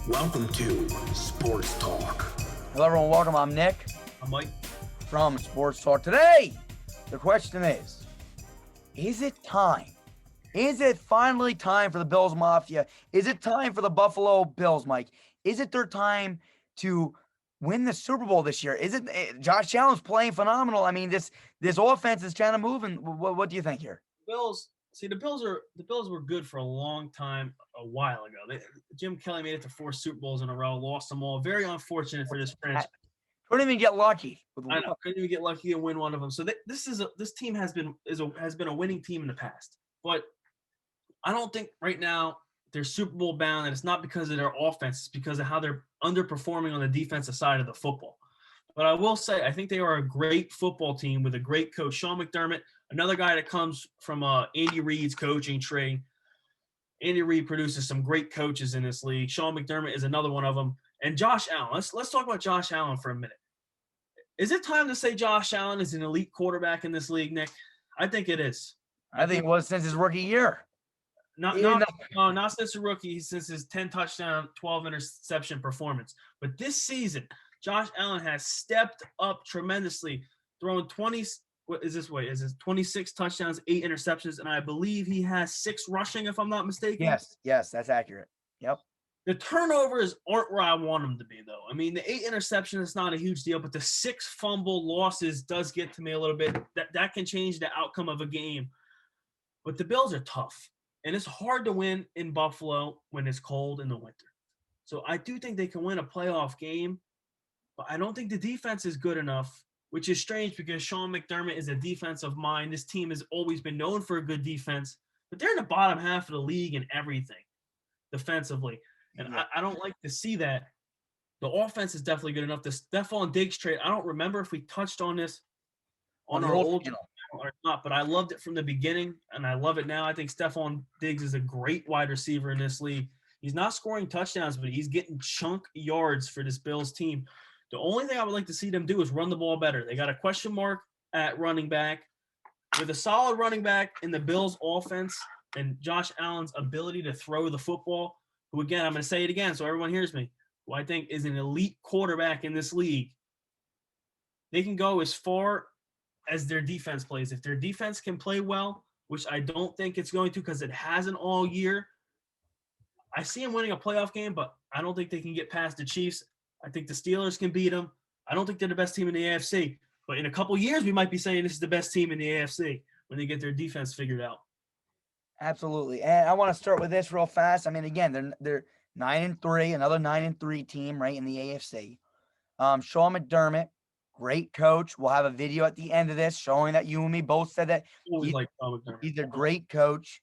Welcome to Sports Talk. Hello, everyone. Welcome. I'm Nick. I'm Mike. From Sports Talk. Today, the question is it time? Is it finally time for the Bills Mafia? Is it time for the Buffalo Bills, Mike? Is it their time to win the Super Bowl this year? Is it Josh Allen's playing phenomenal? I mean, this offense is kind of moving. What do you think here? The Bills were good for a long time a while ago. Jim Kelly made it to 4 Super Bowls in a row, lost them all. Very unfortunate for this franchise. Couldn't even get lucky. I know, couldn't even get lucky and win one of them. So this team has been a winning team in the past, but I don't think right now they're Super Bowl bound, and it's not because of their offense. It's because of how they're underperforming on the defensive side of the football. But I will say, I think they are a great football team with a great coach, Sean McDermott, another guy that comes from Andy Reid's coaching tree. Andy Reid produces some great coaches in this league. Sean McDermott is another one of them. And Josh Allen. Let's talk about Josh Allen for a minute. Is it time to say Josh Allen is an elite quarterback in this league, Nick? I think it is. I think it was since his rookie year. Not since the rookie, since his 10 touchdown, 12 interception performance. But this season, Josh Allen has stepped up tremendously, throwing 26 touchdowns, 8 interceptions, and I believe he has 6 rushing, if I'm not mistaken. Yes, that's accurate. Yep. The turnovers aren't where I want them to be, though. I mean, the 8 interceptions is not a huge deal, but the 6 fumble losses does get to me a little bit. That can change the outcome of a game. But the Bills are tough, and it's hard to win in Buffalo when it's cold in the winter. So I do think they can win a playoff game, but I don't think the defense is good enough, which is strange because Sean McDermott is a defensive mind. This team has always been known for a good defense, but they're in the bottom half of the league in everything defensively. And I don't like to see that. The offense is definitely good enough. The Stephon Diggs trade, I don't remember if we touched on this on our old channel or not, but I loved it from the beginning, and I love it now. I think Stephon Diggs is a great wide receiver in this league. He's not scoring touchdowns, but he's getting chunk yards for this Bills team. The only thing I would like to see them do is run the ball better. They got a question mark at running back. With a solid running back in the Bills' offense and Josh Allen's ability to throw the football, who, again, I'm going to say it again so everyone hears me, who I think is an elite quarterback in this league, they can go as far as their defense plays. If their defense can play well, which I don't think it's going to because it hasn't all year, I see them winning a playoff game, but I don't think they can get past the Chiefs. I think the Steelers can beat them. I don't think they're the best team in the AFC. But in a couple of years, we might be saying this is the best team in the AFC when they get their defense figured out. Absolutely. And I want to start with this real fast. I mean, again, they're 9-3, another 9-3 team, right, in the AFC. Sean McDermott, great coach. We'll have a video at the end of this showing that you and me both said that he's a great coach.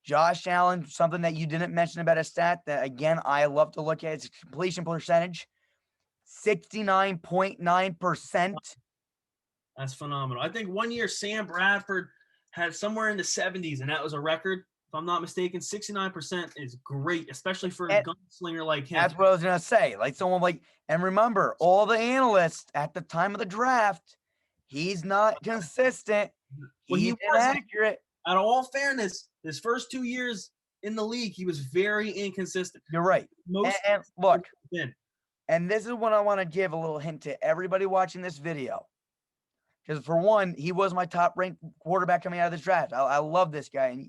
Josh Allen, something that you didn't mention about a stat that, again, I love to look at, is completion percentage, 69.9%. That's phenomenal. I think one year Sam Bradford had somewhere in the 70s, and that was a record. If I'm not mistaken, 69% is great, especially for a gunslinger like him. That's what I was going to say. Like someone like, and remember, all the analysts at the time of the draft, he's not consistent. He's inaccurate. Out of all fairness, his first 2 years in the league, he was very inconsistent. You're right. And look, and this is what I want to give a little hint to everybody watching this video. Because for one, he was my top-ranked quarterback coming out of this draft. I love this guy, and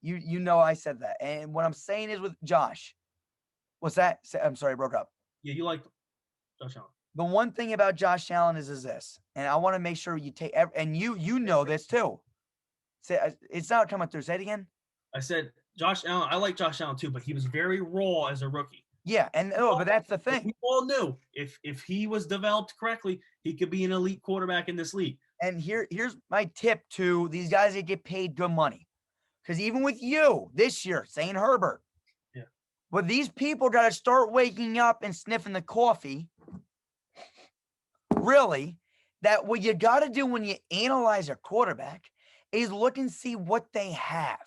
you know I said that. And what I'm saying is with Josh, what's that? I'm sorry, I broke up. Yeah, you like Josh Allen. The one thing about Josh Allen is this, and I want to make sure you take, and you know this too. It's not coming through. Say it again. I said Josh Allen. I like Josh Allen too, but he was very raw as a rookie. Yeah, and but that's the thing. We all knew if he was developed correctly, he could be an elite quarterback in this league. And here's my tip to these guys that get paid good money. Because even with you this year, saying Herbert, but these people got to start waking up and sniffing the coffee. Really, that what you got to do when you analyze a quarterback is look and see what they have.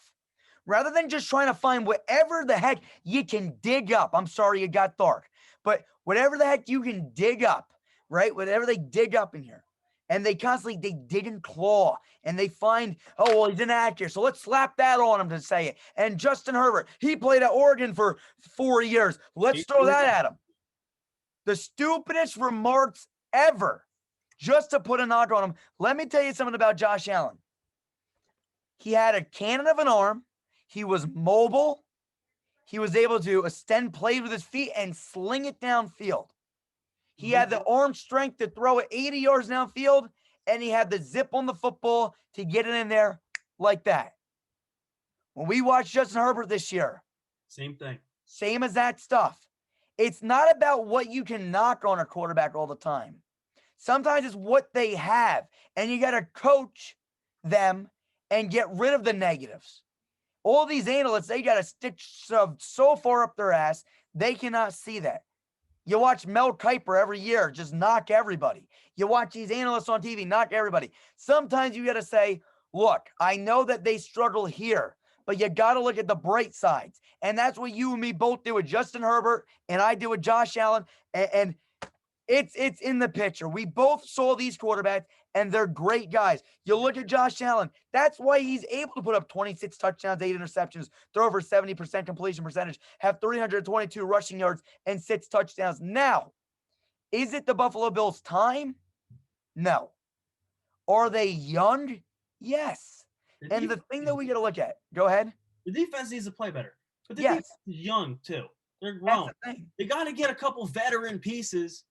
Rather than just trying to find whatever the heck you can dig up. I'm sorry it got dark. But whatever the heck you can dig up, right? Whatever they dig up in here. And they dig and claw, and they find, oh, well, he's inaccurate, so let's slap that on him to say it. And Justin Herbert, he played at Oregon for 4 years. Let's throw that at him. The stupidest remarks ever, just to put a knock on him. Let me tell you something about Josh Allen. He had a cannon of an arm. He was mobile. He was able to extend plays with his feet and sling it downfield. He had the arm strength to throw it 80 yards downfield, and he had the zip on the football to get it in there like that. When we watched Justin Herbert this year, same thing. Same as that stuff. It's not about what you can knock on a quarterback all the time. Sometimes it's what they have, and you got to coach them and get rid of the negatives. All these analysts, they got a stick shoved so far up their ass, they cannot see that. You watch Mel Kiper every year, just knock everybody. You watch these analysts on TV, knock everybody. Sometimes you got to say, look, I know that they struggle here, but you got to look at the bright sides. And that's what you and me both do with Justin Herbert, and I do with Josh Allen. And it's in the picture. We both saw these quarterbacks, and they're great guys. You look at Josh Allen. That's why he's able to put up 26 touchdowns, 8 interceptions, throw over 70% completion percentage, have 322 rushing yards, and 6 touchdowns. Now, is it the Buffalo Bills' time? No. Are they young? Yes. And the thing that we got to look at, go ahead. The defense needs to play better. But the Yes. defense is young, too. They're grown. They got to get a couple veteran pieces,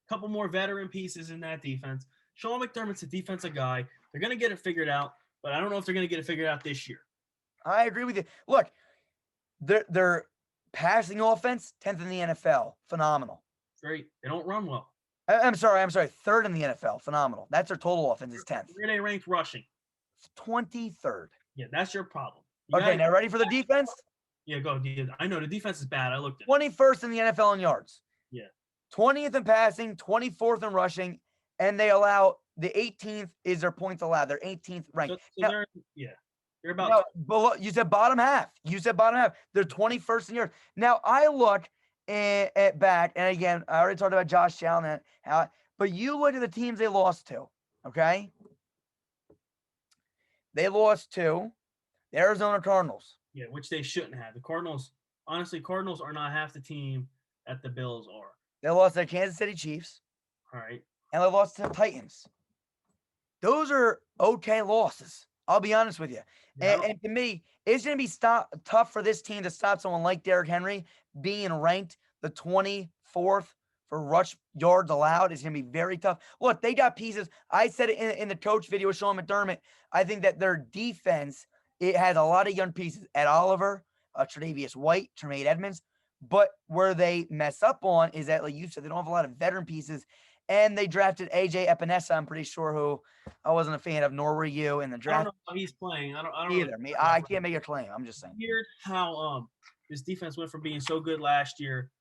couple more veteran pieces in that defense. Sean McDermott's a defensive guy. They're going to get it figured out, but I don't know if they're going to get it figured out this year. I agree with you. Look, their passing offense, 10th in the NFL. Phenomenal. Great. They don't run well. I'm sorry. 3rd in the NFL. Phenomenal. That's their total offense is 10th. Where are they ranked rushing? 23rd. Yeah, that's your problem. Okay, now ready for the defense? Yeah, go. I know the defense is bad. I looked at 21st in the NFL in yards. Yeah. 20th in passing, 24th in rushing, and they allow the 18th is their points allowed. They're 18th ranked. So they're about below. You said bottom half. They're 21st in yards. Now I look at back, and again, I already talked about Josh Allen, but you look at the teams they lost to. Okay, they lost to the Arizona Cardinals. Yeah, which they shouldn't have. The Cardinals, honestly, Cardinals are not half the team that the Bills are. They lost to the Kansas City Chiefs. All right. And they lost to the Titans. Those are okay losses. I'll be honest with you. And to me, it's going to be tough for this team to stop someone like Derrick Henry being ranked the 24th for rush yards allowed. Is going to be very tough. Look, they got pieces. I said it in the coach video with Sean McDermott. I think that their defense, it has a lot of young pieces. Ed Oliver, Tre'Davious White, Tremaine Edmonds. But where they mess up on is that, like you said, they don't have a lot of veteran pieces. And they drafted A.J. Epinesa, I'm pretty sure, who I wasn't a fan of, nor were you in the draft. I don't know how he's playing. I don't either. I can't make a claim. I'm just saying. Weird how this defense went from being so good last year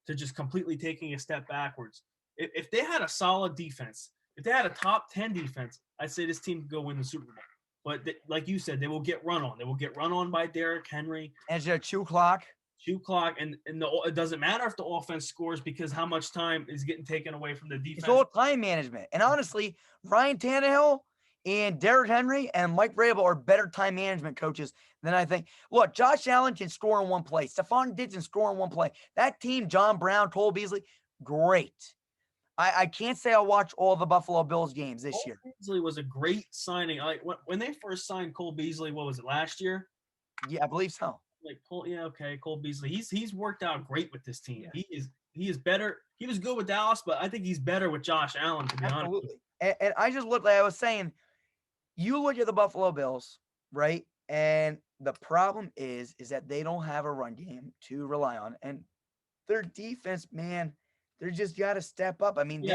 to just completely taking a step backwards. If they had a solid defense, if they had a top 10 defense, I'd say this team could go win the Super Bowl. But like you said, they will get run on. They will get run on by Derrick Henry. And it's a 2 clock. 2 clock, and it doesn't matter if the offense scores because how much time is getting taken away from the defense. It's all time management. And honestly, Ryan Tannehill and Derrick Henry and Mike Vrabel are better time management coaches than I think. Look, Josh Allen can score in one play. Stephon Diggs can score in one play. That team, John Brown, Cole Beasley, great. I can't say I watch all the Buffalo Bills games this year. Beasley was a great signing. Like when they first signed Cole Beasley, what was it, last year? Yeah, I believe so. Cole Beasley. He's worked out great with this team. Yeah. He is better. He was good with Dallas, but I think he's better with Josh Allen, to be honest. And I just looked, like I was saying, you look at the Buffalo Bills, right? And the problem is that they don't have a run game to rely on. And their defense, man, they're just got to step up. I mean,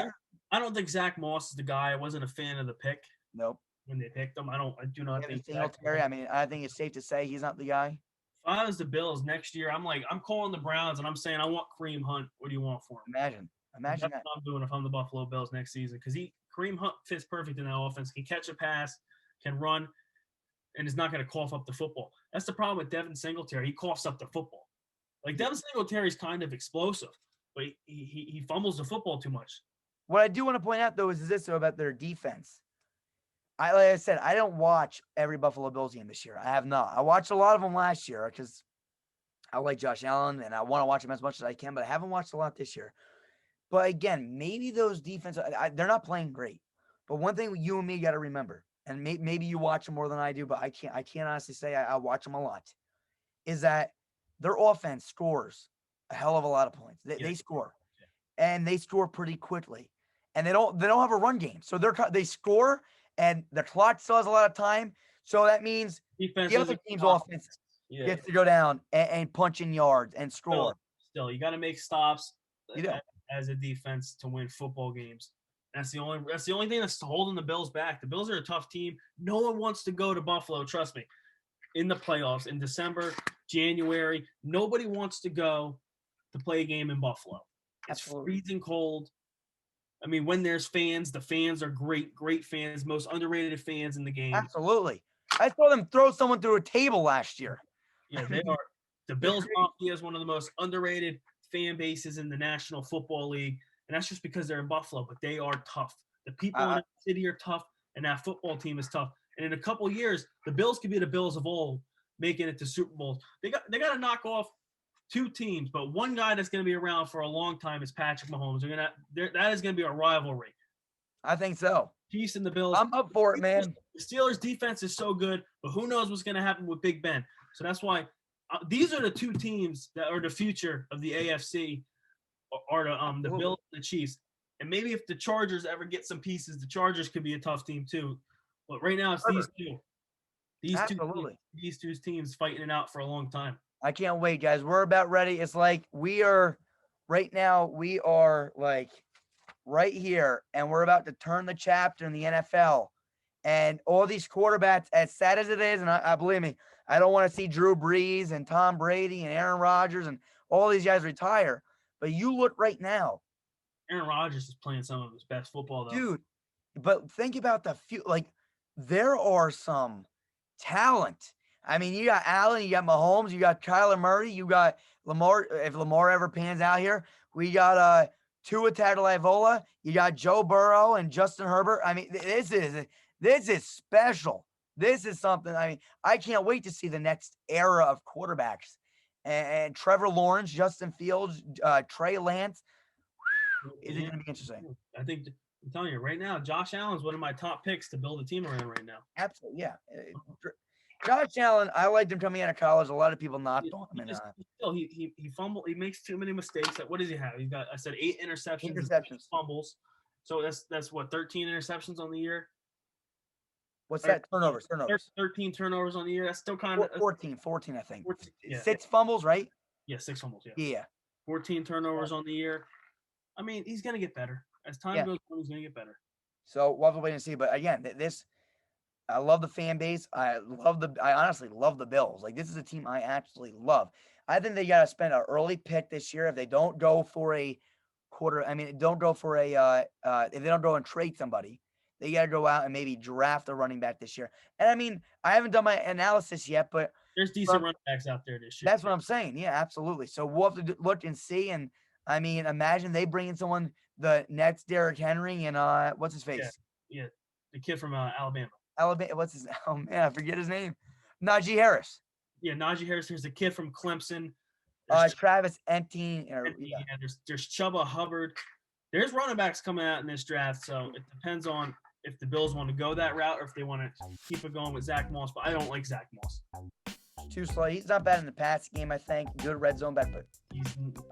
I don't think Zach Moss is the guy. I wasn't a fan of the pick. Nope. When they picked him, I do not think Singletary. I mean, I think it's safe to say he's not the guy. If I was the Bills next year, I'm calling the Browns and I'm saying I want Kareem Hunt. What do you want for him? Imagine That's that. what I'm doing if I'm the Buffalo Bills next season because Kareem Hunt fits perfect in that offense. Can catch a pass, can run, and is not going to cough up the football. That's the problem with Devin Singletary. He coughs up the football. Like Devin Singletary is kind of explosive, but he fumbles the football too much. What I do want to point out, though, is this about their defense. Like I said, I don't watch every Buffalo Bills game this year. I have not. I watched a lot of them last year because I like Josh Allen and I want to watch him as much as I can, but I haven't watched a lot this year. But again, maybe those defense, they're not playing great. But one thing you and me got to remember, and maybe you watch them more than I do, but I can't honestly say I watch them a lot, is that their offense scores a hell of a lot of points. They score, and they score pretty quickly, and they don't have a run game, so they score, and the clock still has a lot of time. So that means Defense the other team's offense gets to go down and punch in yards and score. Still, you got to make stops You do. as a defense to win football games. That's the only thing that's holding the Bills back. The Bills are a tough team. No one wants to go to Buffalo, trust me. In the playoffs in December, January, nobody wants to go to play a game in Buffalo. It's freezing cold. I mean, when there's fans, the fans are great fans, most underrated fans in the game. Absolutely. I saw them throw someone through a table last year. Yeah, they are. The Bills Mafia is one of the most underrated fan bases in the National Football League. And that's just because they're in Buffalo, but they are tough. The people in the city are tough, and that football team is tough. And in a couple of years, the Bills could be the Bills of old, making it to Super Bowls. They got to knock off two teams, but one guy that's going to be around for a long time is Patrick Mahomes. That is going to be a rivalry. I think so. Chiefs and the Bills. I'm up for it, man. The Steelers' defense is so good, but who knows what's going to happen with Big Ben. So that's why these are the two teams that are the future of the AFC. Are the Bills and the Chiefs. And maybe if the Chargers ever get some pieces, the Chargers could be a tough team too. But right now it's these two. These two teams fighting it out for a long time. I can't wait, guys. We're about ready. It's like we are like right here, and we're about to turn the chapter in the NFL. And all these quarterbacks, as sad as it is, and I believe me, I don't want to see Drew Brees and Tom Brady and Aaron Rodgers and all these guys retire. But you look right now. Aaron Rodgers is playing some of his best football, though. Dude, but think about there are some talent. I mean, you got Allen, you got Mahomes, you got Kyler Murray, you got Lamar. If Lamar ever pans out here, we got Tua Tagovailoa, you got Joe Burrow and Justin Herbert. I mean, this is special. This is something. I mean, I can't wait to see the next era of quarterbacks. And Trevor Lawrence, Justin Fields, Trey Lance. Is it going to be interesting? I think I'm telling you right now, Josh Allen's one of my top picks to build a team around right now. Absolutely, yeah. Josh Allen, I liked him coming out of college. A lot of people knocked on him. He fumbled. He makes too many mistakes. What does he have? He's got 8 interceptions. 8 fumbles. So that's what 13 interceptions on the year. What's that? Turnovers. 13 turnovers on the year. That's still kind of 14, I think. 14, yeah. 6 fumbles, right? Yeah, 6 fumbles. Yeah. 14 turnovers on the year. I mean, he's gonna get better as time goes on. He's gonna get better. So we'll have to wait and see. But again, I love the fan base. I honestly love the Bills. Like, this is a team I absolutely love. I think they got to spend an early pick this year if they don't go for a quarter. I mean, don't go for if they don't go and trade somebody. They got to go out and maybe draft a running back this year. And I mean, I haven't done my analysis yet, but there's decent running backs out there this year. That's what I'm saying. Yeah, absolutely. So we'll have to look and see. And I mean, imagine they bring in someone, the next Derrick Henry and what's his face? Yeah, the kid from Alabama. What's his? Oh man, I forget his name. Najee Harris. Yeah, Najee Harris. There's a kid from Clemson. Travis Etienne. There's Chuba Hubbard. There's running backs coming out in this draft, so it depends on if the Bills want to go that route or if they want to keep it going with Zach Moss. But I don't like Zach Moss. Too slow. He's not bad in the pass game, I think. Good red zone back, but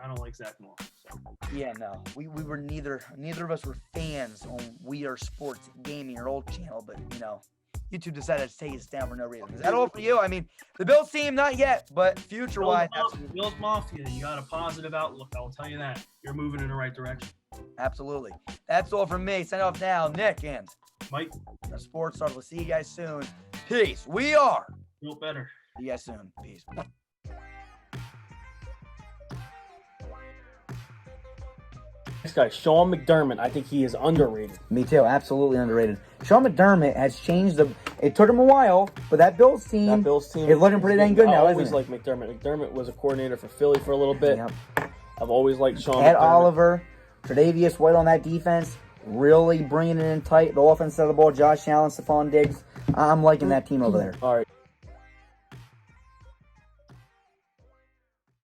I don't like Zach Moss. So. Yeah, no. We were neither of us were fans on We Are Sports Gaming, our old channel, but YouTube decided to take us down for no reason. Is that all for you? I mean, the Bills team, not yet, but future-wise. Bills Mafia, you got a positive outlook. I will tell you that. You're moving in the right direction. Absolutely. That's all from me. Sign off now. Nick and Mike. The Sports Talk. We'll see you guys soon. Peace. We are. Feel better. See you guys soon. Peace. This guy, Sean McDermott, I think he is underrated. Me too, absolutely underrated. Sean McDermott has changed it took him a while, but that Bills team is looking pretty dang good now, isn't it? I always liked McDermott. McDermott was a coordinator for Philly for a little bit. Yep. I've always liked Sean Ed McDermott. Oliver, Tre'Davious White on that defense. really bringing it in tight. The offense side of the ball, Josh Allen, Stephon Diggs. I'm liking that team over there. All right.